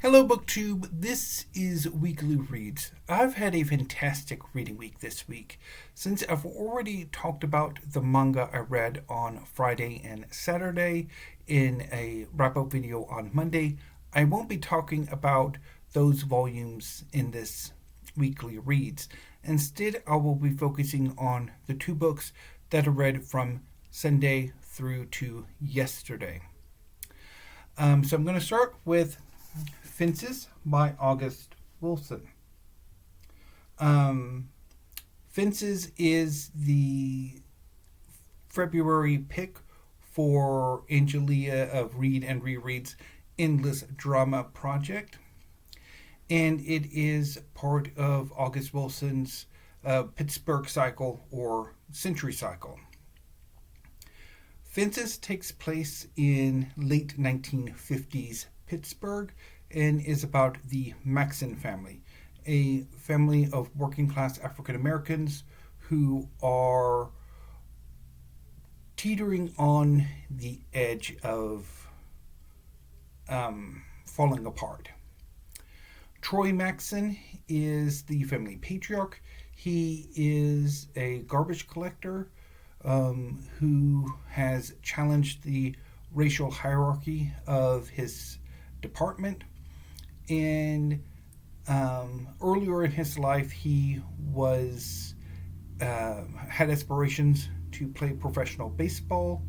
Hello, BookTube. This is Weekly Reads. I've had a fantastic reading week this week. Since I've already talked about the manga I read on Friday and Saturday in a wrap-up video on Monday, I won't be talking about those volumes in this Weekly Reads. Instead, I will be focusing on the two books that I read from Sunday through to yesterday. So I'm going to start with Fences by August Wilson. Fences is the February pick for Angelia of Read and Reread's Endless Drama Project. And it is part of August Wilson's Pittsburgh cycle or Century cycle. Fences takes place in late 1950s Pittsburgh and is about the Maxon family, a family of working class African Americans who are teetering on the edge of falling apart. Troy Maxon is the family patriarch. He is a garbage collector who has challenged the racial hierarchy of his department. And earlier in his life, he was had aspirations to play professional baseball,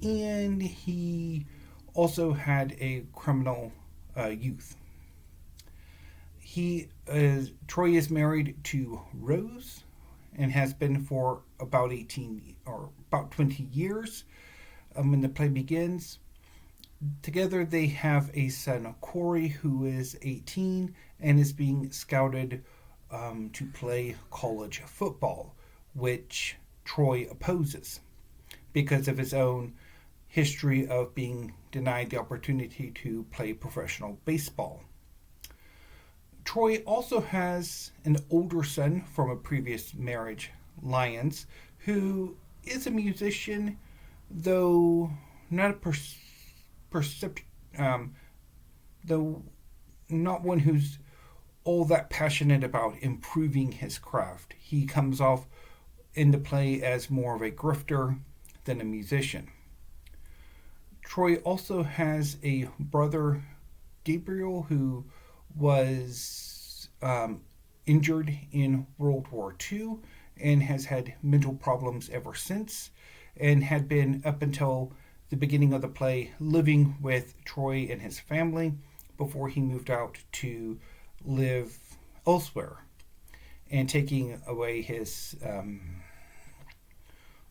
and he also had a criminal youth. Troy is married to Rose and has been for about 20 years when the play begins. Together they have a son, Corey, who is 18 and is being scouted to play college football, which Troy opposes because of his own history of being denied the opportunity to play professional baseball. Troy also has an older son from a previous marriage, Lyons, who is a musician, though not though not one who's all that passionate about improving his craft. He comes off in the play as more of a grifter than a musician. Troy also has a brother, Gabriel, who was injured in World War II and has had mental problems ever since, and had been, up until the beginning of the play, living with Troy and his family before he moved out to live elsewhere and taking away his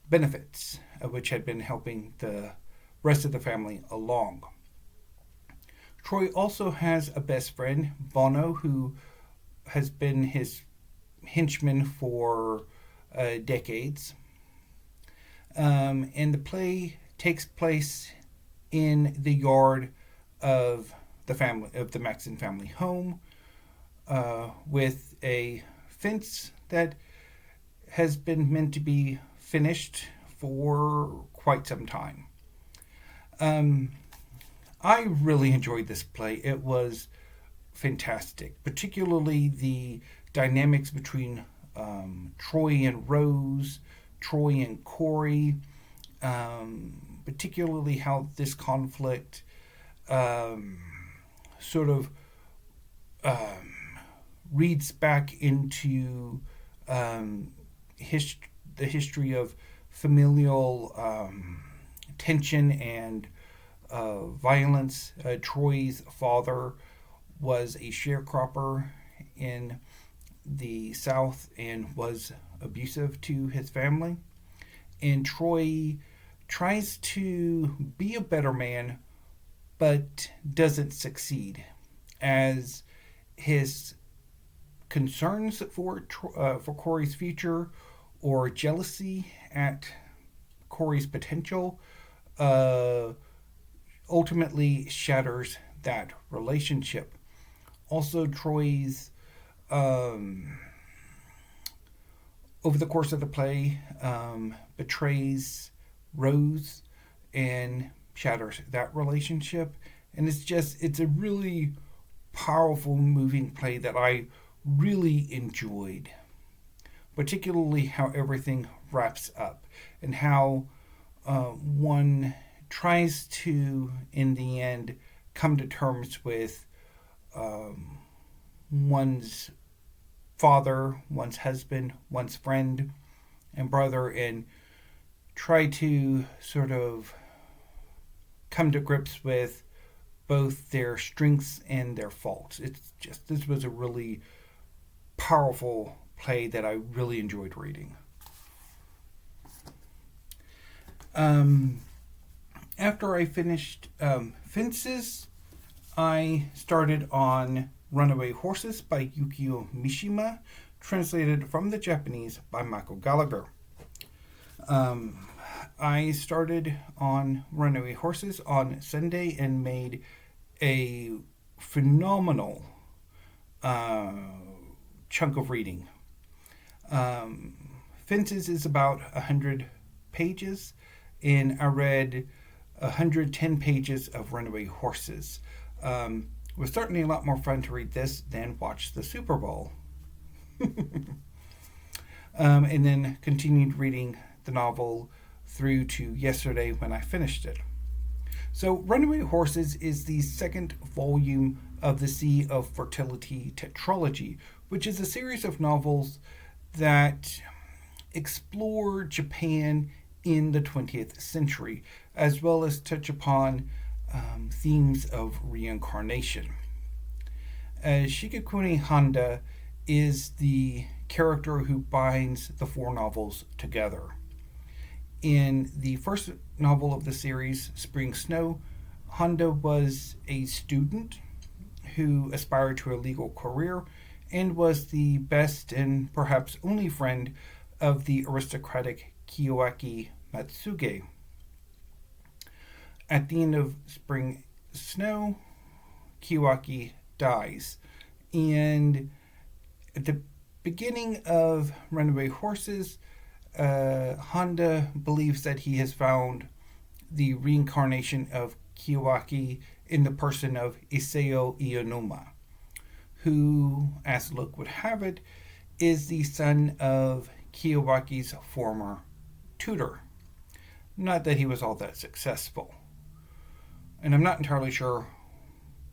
benefits, which had been helping the rest of the family along. Troy also has a best friend, Bono, who has been his henchman for decades. And the play takes place in the yard of the Maxon family home, with a fence that has been meant to be finished for quite some time. I really enjoyed this play. It was fantastic, particularly the dynamics between Troy and Rose, Troy and Corey, particularly how this conflict sort of reads back into the history of familial tension and violence. Troy's father was a sharecropper in the South and was abusive to his family. And Troy tries to be a better man, but doesn't succeed, as his concerns for Corey's future or jealousy at Corey's potential ultimately shatters that relationship. Also, Troy's over the course of the play betrays Rose and shatters that relationship. And it's a really powerful, moving play that I really enjoyed, particularly how everything wraps up and how one tries to, in the end, come to terms with one's father, one's husband, one's friend and brother, and try to sort of come to grips with both their strengths and their faults. It's just, this was a really powerful play that I really enjoyed reading. After I finished Fences, I started on Runaway Horses by Yukio Mishima, translated from the Japanese by Michael Gallagher. I started on Runaway Horses on Sunday and made a phenomenal chunk of reading. Fences is about 100 pages, and I read 110 pages of Runaway Horses. It was certainly a lot more fun to read this than watch the Super Bowl. And then continued reading the novel through to yesterday when I finished it. So Runaway Horses is the second volume of the Sea of Fertility tetralogy, which is a series of novels that explore Japan in the 20th century, as well as touch upon themes of reincarnation. Shigekune Handa is the character who binds the four novels together. In the first novel of the series, Spring Snow, Handa was a student who aspired to a legal career and was the best and perhaps only friend of the aristocratic Kiyoaki Matsuge. At the end of Spring Snow, Kiyoaki dies, and at the beginning of Runaway Horses, Handa believes that he has found the reincarnation of Kiyoaki in the person of Iseo Ionuma, who, as luck would have it, is the son of Kiyowaki's former tutor. Not that he was all that successful. And I'm not entirely sure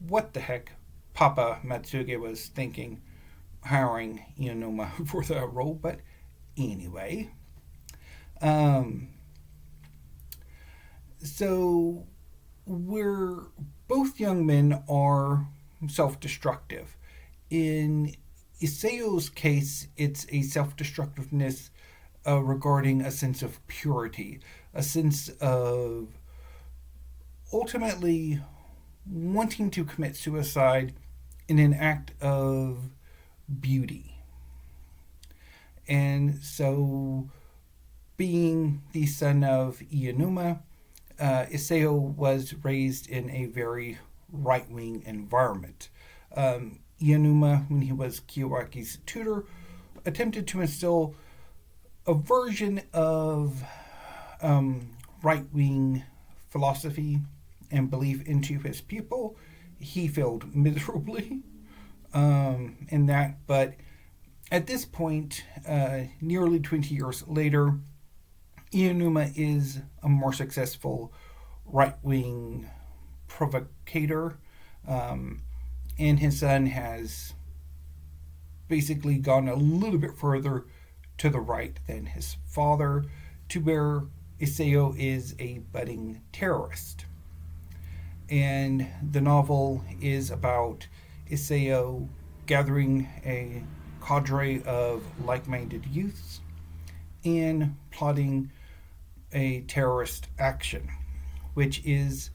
what the heck Papa Matsuge was thinking hiring Ionuma for that role, but anyway. So we're both young men are self-destructive. In Iseo's case, it's a self-destructiveness regarding a sense of purity, a sense of ultimately wanting to commit suicide in an act of beauty. And so, being the son of Ionuma, Iseo was raised in a very right-wing environment. Ionuma, when he was Kiyowaki's tutor, attempted to instill a version of right-wing philosophy and belief into his pupil. He failed miserably in that, but at this point, nearly 20 years later, Ionuma is a more successful right-wing provocator, and his son has basically gone a little bit further to the right than his father, to where Iseo is a budding terrorist. And the novel is about Iseo gathering a cadre of like-minded youths and plotting a terrorist action, which is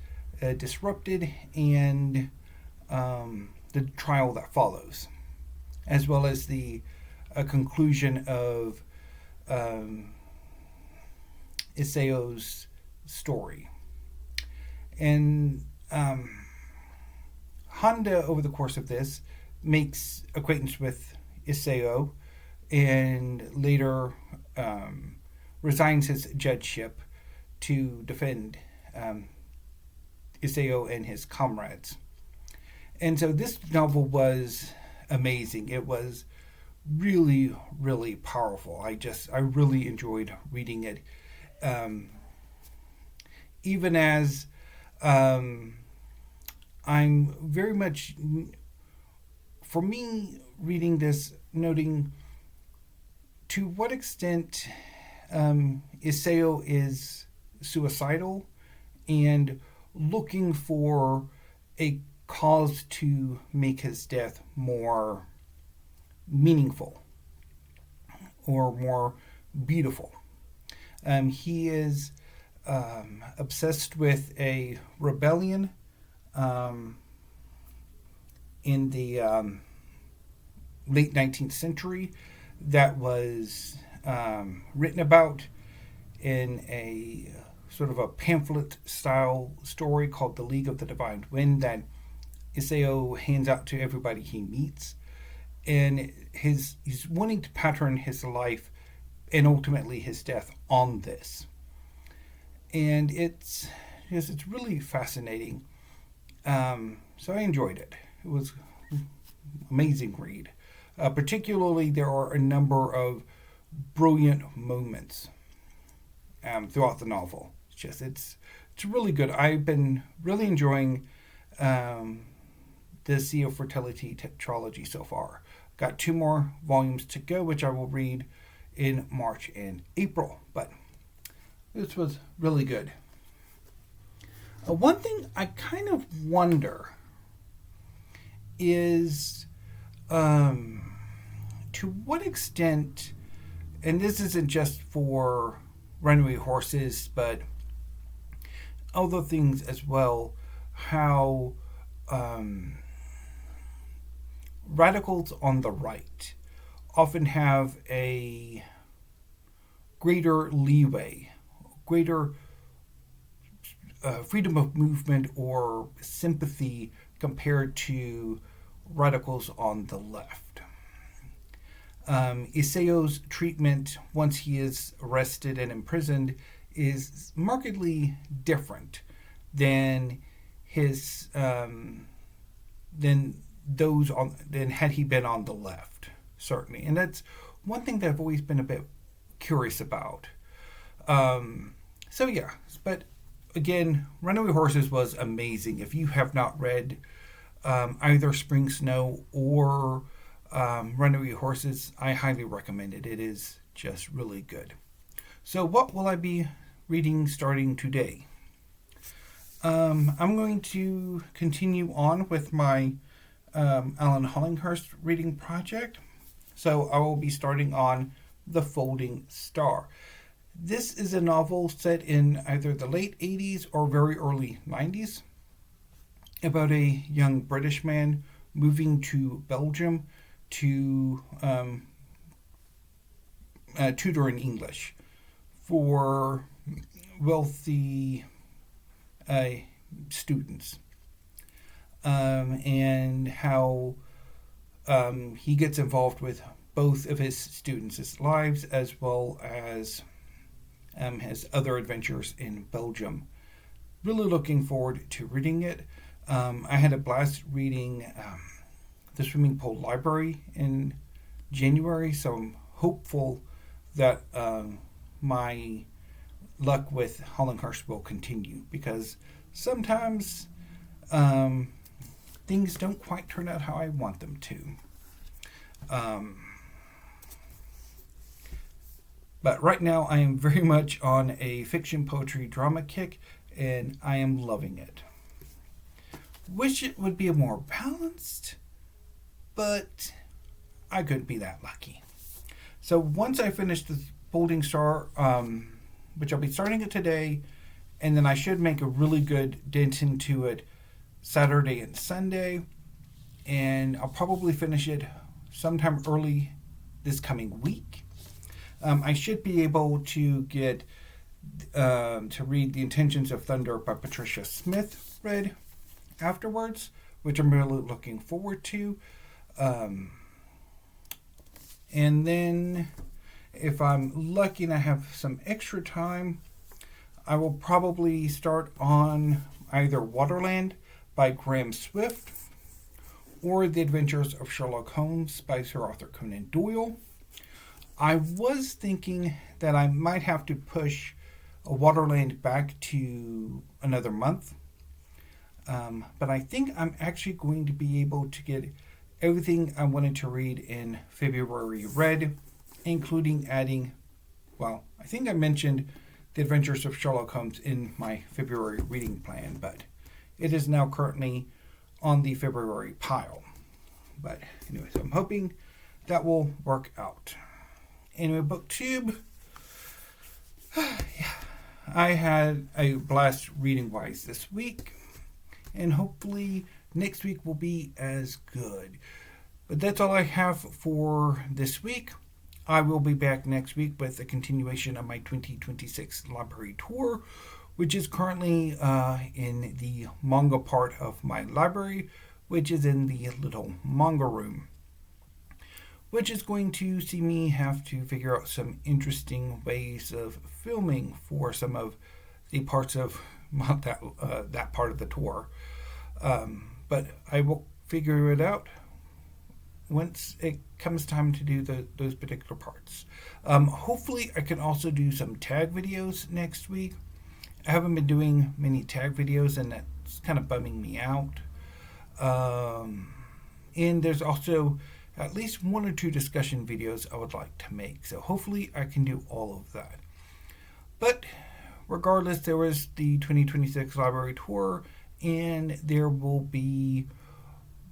disrupted, and the trial that follows, as well as the conclusion of Iseo's story. And Handa, over the course of this, makes acquaintance with Iseo and later resigns his judgeship to defend Iseo and his comrades. And so this novel was amazing. It was really, really powerful. I really enjoyed reading it. Um, Even as I'm very much, for me, reading this, noting to what extent Isao is suicidal and looking for a cause to make his death more meaningful or more beautiful. He is obsessed with a rebellion um, in the late 19th century that was written about in a sort of a pamphlet style story called The League of the Divine Wind that Isao hands out to everybody he meets. And he's wanting to pattern his life and ultimately his death on this. And it's really fascinating. So I enjoyed it. It was an amazing read. Particularly, there are a number of brilliant moments throughout the novel. It's really good. I've been really enjoying the Sea of Fertility tetralogy so far. Got 2 more volumes to go, which I will read in March and April. But this was really good. One thing I kind of wonder is to what extent, and this isn't just for Runaway Horses, but other things as well, how radicals on the right often have a greater leeway, greater freedom of movement or sympathy compared to radicals on the left. Isao's treatment once he is arrested and imprisoned is markedly different than his than those on than had he been on the left, certainly. And that's one thing that I've always been a bit curious about. So yeah, but again, Runaway Horses was amazing. If you have not read either Spring Snow or Runaway Horses, I highly recommend it. It is just really good. So what will I be reading starting today? I'm going to continue on with my Alan Hollinghurst reading project. So I will be starting on The Folding Star. This is a novel set in either the late 80s or very early 90s about a young British man moving to Belgium to tutor in English for wealthy students, and how he gets involved with both of his students' lives as well as his other adventures in Belgium. Really looking forward to reading it. I had a blast reading The Swimming Pool Library in January, so I'm hopeful that my luck with Hollinghurst will continue, because sometimes things don't quite turn out how I want them to. But right now I am very much on a fiction, poetry, drama kick, and I am loving it. Wish it would be more balanced, but I couldn't be that lucky. So once I finish the Folding Star, which I'll be starting it today, and then I should make a really good dent into it Saturday and Sunday, and I'll probably finish it sometime early this coming week. I should be able to get to read The Intentions of Thunder by Patricia Smith read afterwards, which I'm really looking forward to. And then if I'm lucky and I have some extra time, I will probably start on either Waterland by Graham Swift or The Adventures of Sherlock Holmes by Sir Arthur Conan Doyle. I was thinking that I might have to push Waterland back to another month. But I think I'm actually going to be able to get everything I wanted to read in February read, including adding, well, I think I mentioned The Adventures of Sherlock Holmes in my February reading plan, but it is now currently on the February pile. But anyway, so I'm hoping that will work out. Anyway, BookTube, yeah, I had a blast reading-wise this week, and hopefully next week will be as good. But that's all I have for this week. I will be back next week with a continuation of my 2026 library tour, which is currently in the manga part of my library, which is in the little manga room, which is going to see me have to figure out some interesting ways of filming for some of the parts of that part of the tour. But I will figure it out once it comes time to do those particular parts. Hopefully I can also do some tag videos next week. I haven't been doing many tag videos, and that's kind of bumming me out. And there's also at least one or two discussion videos I would like to make. So hopefully I can do all of that. But regardless, there was the 2026 library tour, and there will be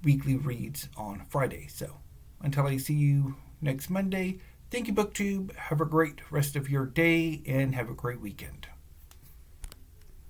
weekly reads on Friday. So until I see you next Monday, thank you, BookTube. Have a great rest of your day, and have a great weekend.